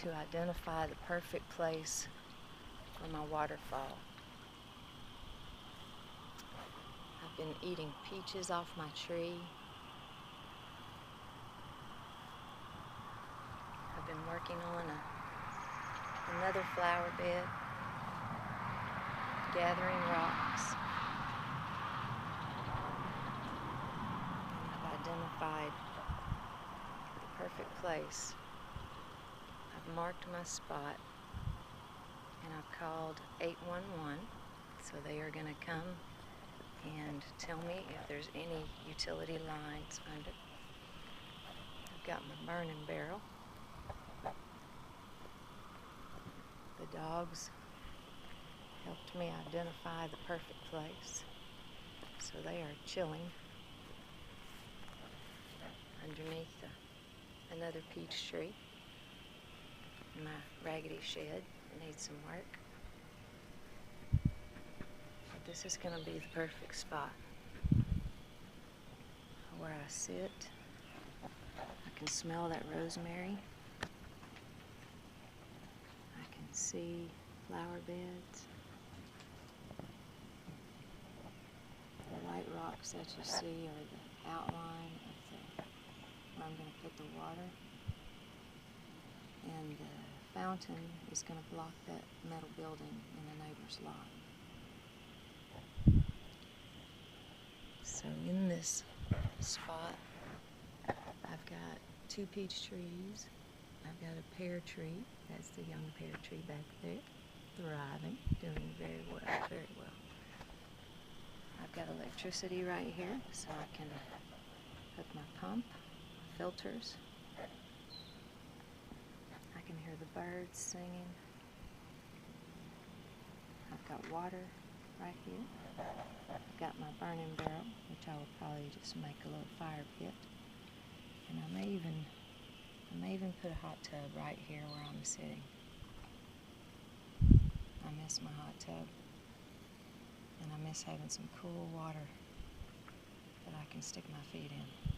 to identify the perfect place for my waterfall. I've been eating peaches off my tree. I've been working on another flower bed, gathering rocks. And I've identified the perfect place. I've marked my spot, and I've called 811, so they are going to come and tell me if there's any utility lines under. I've got my burning barrel. The dogs helped me identify the perfect place, so they are chilling underneath another peach tree. My raggedy shed needs some work. But this is going to be the perfect spot where I sit. I can smell that rosemary. I can see flower beds. The white rocks that you see are the outline of where I'm going to put the water. And the fountain is going to block that metal building in the neighbor's lot. So in this spot, I've got 2 peach trees. I've got a pear tree. That's the young pear tree back there, thriving, doing very well, very well. I've got electricity right here, so I can hook my pump, filters. I can hear the birds singing. I've got water right here. I've got my burning barrel, which I will probably just make a little fire pit. And I may even put a hot tub right here where I'm sitting. I miss my hot tub. And I miss having some cool water that I can stick my feet in.